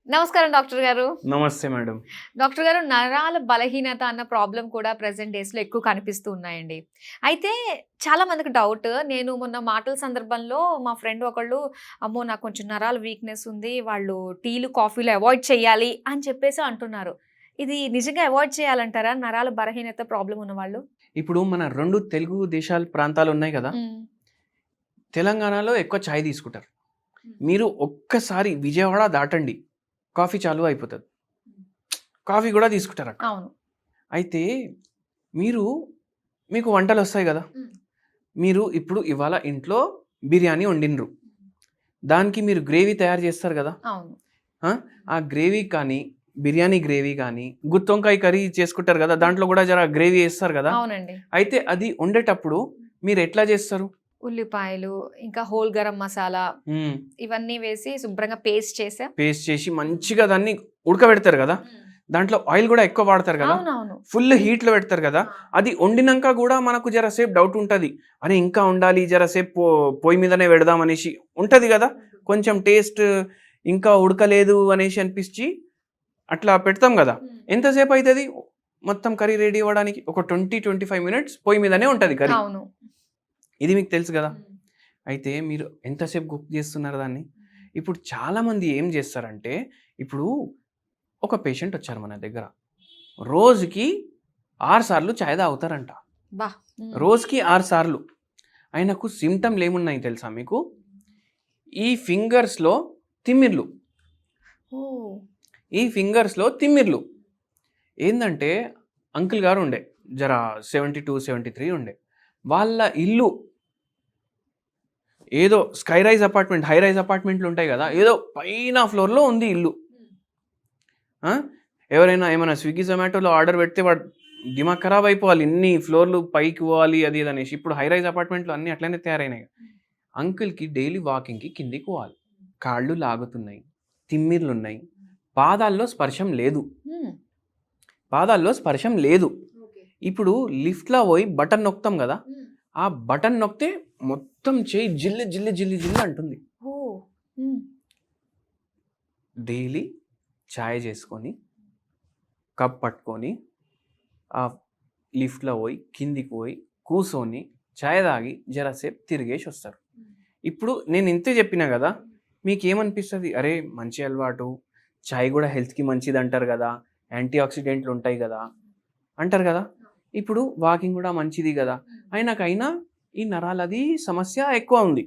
నమస్కారం డాక్టర్ గారు. నమస్తే మేడం. డాక్టర్ గారు, నరాల బలహీనత అన్న ప్రాబ్లమ్ కూడా ప్రెజెంట్ డేస్‌లో ఎక్కువ కనిపిస్తూ ఉన్నాయండి. అయితే చాలా మందికి డౌట్. నేను మొన్న మాటల సందర్భంలో మా ఫ్రెండ్ ఒకళ్ళు, అమ్మో! నాకు కొంచెం నరాల వీక్‌నెస్ ఉంది. వాళ్ళు టీలు, కాఫీలు అవాయిడ్ చేయాలి అని చెప్పేసి అంటున్నారు. ఇది నిజంగా అవాయిడ్ చేయాలంటారా? నరాల బలహీనత ప్రాబ్లమ్ ఉన్నవాళ్ళు? ఇప్పుడు మన 2 తెలుగు దేశాల ప్రాంతాలున్నాయి గదా! హ్మ్. తెలంగాణలో ఎక్కువ చాయ్ తీసుకుంటారు. మీరు ఒక్కసారి విజయవాడ దాటండి. కాఫీ చాలు అయిపోతది. కాఫీ గూడా తీసుకుంటారక్కడ. అవును. అయితే మీకు వంటలొస్తాయి గదా! హ్మ్. మీరు ఇప్పుడు ఇవాళ ఇంట్లో బిర్యానీ వండిన్రు. దానికి మీరు గ్రేవీ తయారు చేస్తారు గదా! అవును. ఆ గ్రేవీ కానీ, బిర్యానీ గ్రేవీ కానీ, గుత్తొంకాయ కర్రీ చేసుకుంటారు గదా! దాంట్లో గూడా జర గ్రేవీ ఏస్తారు గదా! అవునండి. అయితే అది వండేటప్పుడు మీరెట్లా చేస్తారు? ఉల్లిపాయలు, ఇంకా హోల్ గరం మసాలా ఇవన్నీ వేసి శుభ్రంగా పేస్ట్ చేసా. పేస్ట్ చేసి మంచిగా దాన్ని ఉడకబెడతారు కదా, దాంట్లో ఆయిల్ కూడా ఎక్కువ వాడతారు కదా, అవునవును. ఫుల్ హీట్లో పెడతారు కదా. అది వండినాక కూడా మనకు జరసేపు డౌట్ ఉంటుంది, అరే ఇంకా ఉండాలి జరసేపు పొయ్యి మీదనే పెడదాం అనేసి ఉంటుంది కదా. కొంచెం టేస్ట్ ఇంకా ఉడకలేదు అనేసి అనిపించి అట్లా పెడతాం కదా. ఎంతసేపు అవుతుంది మొత్తం కర్రీ రెడీ అవ్వడానికి? ఒక 20-25 మినిట్స్ పొయ్యి మీదనే ఉంటుంది కర్రీ. అవును. ఇది మీకు తెలుసు కదా. అయితే మీరు ఎంతసేపు కుక్ చేస్తున్నారు దాన్ని? ఇప్పుడు చాలామంది ఏం చేస్తారంటే, ఇప్పుడు ఒక పేషెంట్ వచ్చారు మన దగ్గర, రోజుకి 6 సార్లు చాయ్ తాగుతారంట. బా! రోజుకి 6 సార్లు. ఆయనకు సిమ్టమ్లు ఏమున్నాయి తెలుసా మీకు? ఈ ఫింగర్స్లో తిమ్మిర్లు. ఓహ్! ఈ ఫింగర్స్లో తిమ్మిర్లు ఏందంటే, అంకుల్ గారు ఉండే జర 72-73 ఉండే. వాళ్ళ ఇల్లు ఏదో sky rise apartment, high rise అపార్ట్మెంట్లు ఉంటాయి కదా, ఏదో పైన ఫ్లోర్లో ఉంది ఇల్లు. ఎవరైనా ఏమైనా స్విగ్గీ జొమాటోలో ఆర్డర్ పెడితే వాడు దిమాగ్ ఖరాబ్ అయిపోవాలి, ఇన్ని ఫ్లోర్లు పైకి పోవాలి అది ఇది అనేసి. ఇప్పుడు హై రైజ్ అపార్ట్మెంట్లు అన్నీ అట్లనే తయారైనాయి. అంకుల్కి డైలీ వాకింగ్కి కిందికి పోవాలి, కాళ్ళు లాగుతున్నాయి, తిమ్మిర్లు ఉన్నాయి, పాదాల్లో స్పర్శం లేదు. పాదాల్లో స్పర్శం లేదు. ఇప్పుడు లిఫ్ట్లో పోయి బటన్ నొక్కుతాం కదా, ఆ బటన్ నొక్కితే మొత్తం చేయి జిల్లు జిల్లు జిల్లు జిల్లు అంటుంది. డైలీ ఛాయ్ చేసుకొని కప్ పట్టుకొని ఆ లిఫ్ట్లో పోయి కిందికి పోయి కూర్చొని ఛాయ్ తాగి జరసేపు తిరిగేసి వస్తారు. ఇప్పుడు నేను ఇంతే చెప్పినా కదా, మీకు ఏమనిపిస్తుంది? అరే మంచి అలవాటు, ఛాయ్ కూడా హెల్త్కి మంచిది అంటారు కదా, యాంటీ ఆక్సిడెంట్లు ఉంటాయి కదా అంటారు కదా. ఇప్పుడు వాకింగ్ కూడా మంచిది కదా, అయినా ఈ నరాలది సమస్య ఎక్కువ ఉంది.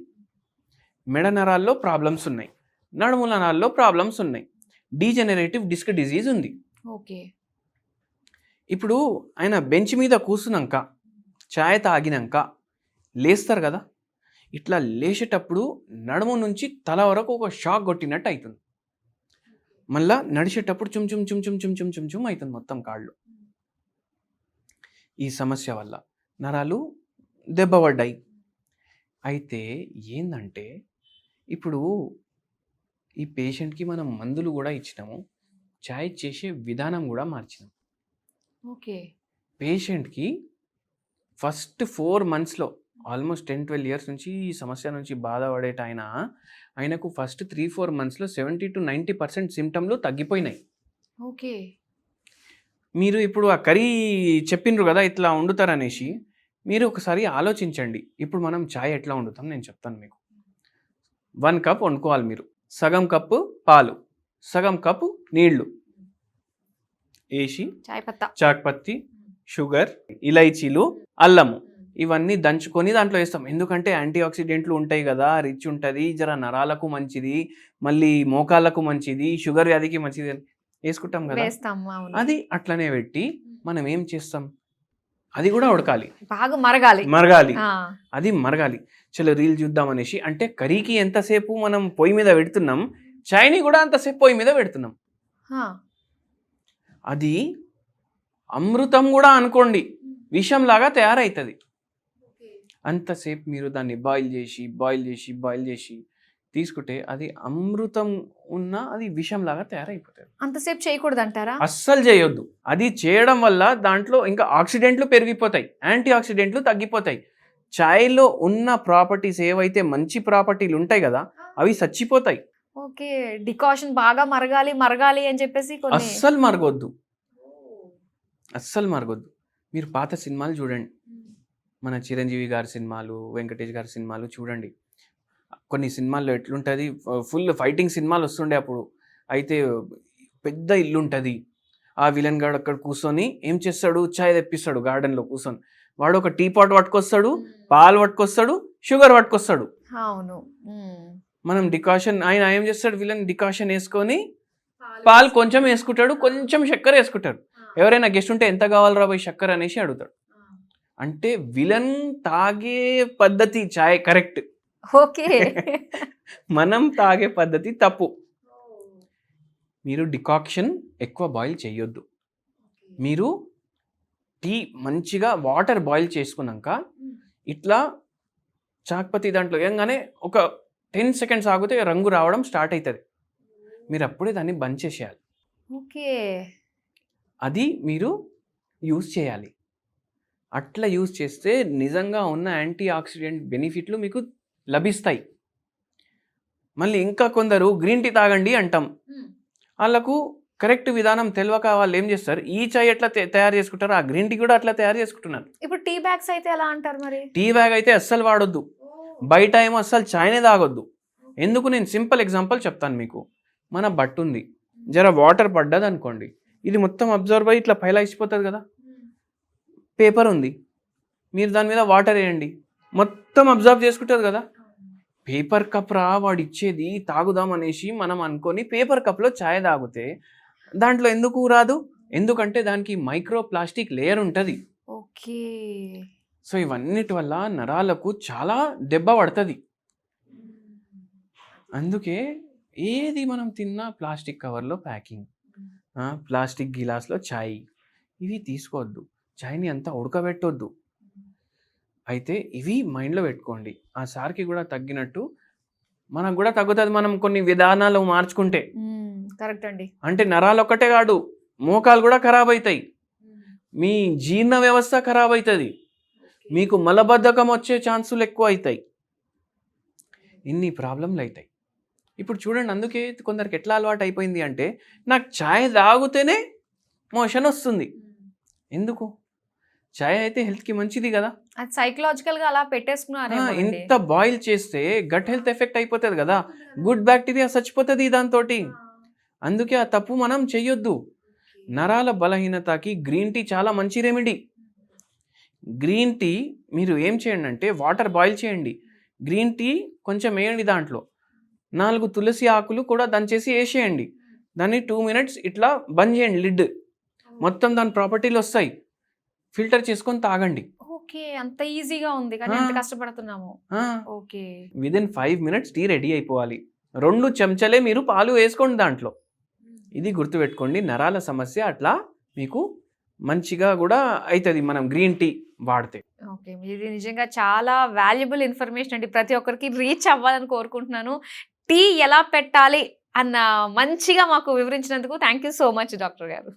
మెడ నరాల్లో ప్రాబ్లమ్స్ ఉన్నాయి, నడుముల నరాల్లో ప్రాబ్లమ్స్ ఉన్నాయి, డీజెనరేటివ్ డిస్క్ డిజీజ్ ఉంది. ఓకే. ఇప్పుడు ఆయన బెంచ్ మీద కూర్చున్నాక ఛాయ్ తాగినాక లేస్తారు కదా, ఇట్లా లేచేటప్పుడు నడుము నుంచి తల వరకు ఒక షాక్ కొట్టినట్టు అవుతుంది. మళ్ళా నడిచేటప్పుడు చుమ్ చుమ్ చుమ్ చుమ్ చుమ్ చుమ్ చుమ్ చుమ్ అవుతుంది మొత్తం కాళ్ళు. ఈ సమస్య వల్ల నరాలు దెబ్బపడ్డాయి. అయితే ఏందంటే, ఇప్పుడు ఈ పేషెంట్కి మనం మందులు కూడా ఇచ్చినాము, ఛాయ్ చేసే విధానం కూడా మార్చినాం. ఓకే. పేషెంట్కి ఫస్ట్ 4 monthsలో ఆల్మోస్ట్ 10-12 years నుంచి ఈ సమస్య నుంచి బాధపడేట ఆయనకు ఫస్ట్ 3-4 monthsలో 70-90% సిమ్టమ్లు తగ్గిపోయినాయి. ఓకే. మీరు ఇప్పుడు ఆ కర్రీ చెప్పిండ్రు కదా ఇట్లా వండుతారనేసి, మీరు ఒకసారి ఆలోచించండి. ఇప్పుడు మనం ఛాయ్ ఎట్లా వండుతాం నేను చెప్తాను మీకు. 1 కప్ వండుకోవాలి మీరు. సగం కప్పు పాలు, సగం కప్పు నీళ్లు వేసి చాక్ పత్తి, షుగర్, ఇలైచీలు, అల్లము ఇవన్నీ దంచుకొని దాంట్లో వేస్తాం. ఎందుకంటే యాంటీ ఆక్సిడెంట్లు ఉంటాయి కదా, రిచ్ ఉంటుంది, జర నరాలకు మంచిది, మళ్ళీ మోకాళ్ళకు మంచిది, షుగర్ వ్యాధికి మంచిది అని వేసుకుంటాం కదా. అది అట్లనే పెట్టి మనం ఏం చేస్తాం, అది కూడా ఉడకాలి, బాగా మరగాలి. అది మరగాలి. చలో రీల్ చూద్దాం అనేసి, అంటే కర్రీకి ఎంతసేపు మనం పొయ్యి మీద పెడుతున్నాం, చాయ్ని కూడా అంతసేపు పొయ్యి మీద పెడుతున్నాం. అది అమృతం కూడా అనుకోండి, విషంలాగా తయారవుతుంది. అంతసేపు మీరు దాన్ని బాయిల్ చేసి తీసుకుంటే అది అమృతం అది విషంలాగా తయారైపోతుంది. అంతసేపు చేయకూడదు అంటారా? అస్సలు చేయొద్దు. అది చేయడం వల్ల దాంట్లో ఇంకా ఆక్సిడెంట్లు పెరిగిపోతాయి, యాంటీ ఆక్సిడెంట్లు తగ్గిపోతాయి. ఛాయ్లో ఉన్న ప్రాపర్టీస్ ఏవైతే మంచి ప్రాపర్టీలు ఉంటాయి కదా, అవి చచ్చిపోతాయి. ఓకే. డికాషన్ బాగా మరగాలి, మరగాలి అని చెప్పేసి కొన్ని అస్సలు మరగొద్దు. అస్సలు మరగొద్దు. మీరు పాత సినిమాలు చూడండి. మన చిరంజీవి గారి సినిమాలు, వెంకటేష్ గారి సినిమాలు చూడండి. కొన్ని సినిమాల్లో ఎట్లుంటది ఫుల్ ఫైటింగ్ సినిమాలు వస్తుండే అప్పుడు. అయితే పెద్ద ఇల్లుంటది. ఆ విలన్ గాడు అక్కడ కూర్చొని ఏం చేస్తాడు? చాయ్ తెప్పిస్తాడు గార్డెన్‌లో కూర్చొని. వాడు ఒక టీ పాట్ పట్టుకొస్తాడు, పాలు పట్టుకొస్తాడు, షుగర్ పట్టుకొస్తాడు. అవును. హ్మ్. మనం డికాషన్ ఆయన ఏం చేస్తాడు విలన్ డికాషన్ యేసుకొని పాలు కొంచెం యేసుకుంటాడు, కొంచెం చక్కెర యేసుకుంటాడు. ఎవరైనా గెస్ట్ ఉంటే ఎంత కావాలిరా బోయ్ చక్కెర అనేసి అడుగుతాడు. అంటే విలన్ తాగే పద్ధతి చాయ్ కరెక్ట్. ఓకే. మనం తాగే పద్ధతి తప్పు. మీరు డికాక్షన్ ఎక్కువ బాయిల్ చేయొద్దు. మీరు టీ మంచిగా వాటర్ బాయిల్ చేసుకున్నాక ఇట్లా చాక్పతి దాంట్లో వేయంగానే ఒక 10 సెకండ్స్ ఆగితే రంగు రావడం స్టార్ట్ అవుతుంది. మీరు అప్పుడే దాన్ని బంద్ చేసేయాలి. ఓకే. అది మీరు యూజ్ చేయాలి. అట్లా యూజ్ చేస్తే నిజంగా ఉన్న యాంటీ ఆక్సిడెంట్ బెనిఫిట్లు మీకు లభిస్తాయి. మళ్ళీ ఇంకా కొందరు గ్రీన్ టీ తాగండి అంటాం. వాళ్ళకు కరెక్ట్ విధానం తెలియక వాళ్ళు ఏం చేస్తారు, ఈ చాయ్ ఎట్లా తయారు చేసుకుంటారు ఆ గ్రీన్ టీ కూడా అట్లా తయారు చేసుకుంటున్నారు. ఇప్పుడు టీ బ్యాగ్స్ అయితే ఎలా అంటారు మరి? టీ బ్యాగ్ అయితే అస్సలు వాడొద్దు. బయట ఏమో అస్సలు చాయ్నే తాగొద్దు. ఎందుకు నేను సింపుల్ ఎగ్జాంపుల్ చెప్తాను మీకు. మన బట్ట ఉంది, జర వాటర్ పడ్డది అనుకోండి, ఇది మొత్తం అబ్జర్వ్ అయ్యి ఇట్లా పైలా ఇచ్చిపోతుంది కదా. పేపర్ ఉంది, మీరు దాని మీద వాటర్ వేయండి, మొత్తం అబ్జర్వ్ చేసుకుంటుంది కదా. పేపర్ కప్ రా వాడు ఇచ్చేది తాగుదాం అనేసి మనం అనుకొని పేపర్ కప్లో ఛాయ్ తాగితే దాంట్లో ఎందుకు రాదు? ఎందుకంటే దానికి మైక్రో ప్లాస్టిక్ లేయర్ ఉంటుంది. ఓకే. సో ఇవన్నిటి వల్ల నరాలకు చాలా దెబ్బ పడుతుంది. అందుకే ఏది మనం తిన్నా ప్లాస్టిక్ కవర్లో ప్యాకింగ్, ప్లాస్టిక్ గిలాస్లో ఛాయ్, ఇవి తీసుకోవద్దు. ఛాయ్ని అంతా ఉడకబెట్టొద్దు. అయితే ఇవి మైండ్లో పెట్టుకోండి. ఆ సార్కి కూడా తగ్గినట్టు మనకు కూడా తగ్గుతుంది మనం కొన్ని విధానాలు మార్చుకుంటే. కరెక్ట్ అండి. అంటే నరాలు ఒక్కటే కాదు, మోకాలు కూడా ఖరాబ్ అవుతాయి, మీ జీర్ణ వ్యవస్థ ఖరాబ్ అవుతుంది, మీకు మలబద్ధకం వచ్చే ఛాన్సులు ఎక్కువ అవుతాయి, ఇన్ని ప్రాబ్లంలు అవుతాయి. ఇప్పుడు చూడండి, అందుకే కొందరికి ఎట్లా అలవాటు అయిపోయింది అంటే నాకు ఛాయ్ తాగితేనే మోషన్ వస్తుంది. ఎందుకు? ఛాయ్ అయితే హెల్త్కి మంచిది కదా. అది సైకలాజికల్ గా అలా పెట్టేసుకున్నారు. ఇంత బాయిల్ చేస్తే గట్ హెల్త్ ఎఫెక్ట్ అయిపోతుంది కదా, గుడ్ బ్యాక్టీరియా చచ్చిపోతుంది దాంతో. అందుకే ఆ తప్పు మనం చెయ్యొద్దు. నరాల బలహీనతకి గ్రీన్ టీ చాలా మంచి రెమెడీ. గ్రీన్ టీ మీరు ఏం చేయండి అంటే వాటర్ బాయిల్ చేయండి, గ్రీన్ టీ కొంచెం వేయండి, దాంట్లో 4 తులసి ఆకులు కూడా దంచేసి వేసేయండి, దాన్ని 2 మినిట్స్ ఇట్లా బంద్ చేయండి లిడ్, మొత్తం దాని ప్రాపర్టీలు వస్తాయి, ఫిల్టర్ చేసుకొని తాగండి. ఓకే. అంత ఈజీగా ఉంది కానీ ఎంత కష్టపడుతున్నాము. Okay. Within 5 minutes tea ready అయిపోవాలి. 2 చెంచాలే మీరు పాలు వేసుకోండి దాంట్లో. ఇది గుర్తుపెట్టుకోండి. నరాల సమస్య అట్లా మీకు మంచిగా కూడా అవుతుంది మనం గ్రీన్ టీ వాడితే. ఓకే. ఇది నిజంగా చాలా వాల్యుబుల్ ఇన్ఫర్మేషన్ అండి. ప్రతి ఒక్కరికి రీచ్ అవ్వాలని కోరుకుంటున్నాను. టీ ఎలా పెట్టాలి అన్న మంచిగా మాకు వివరించినందుకు thank you so much doctor గారు.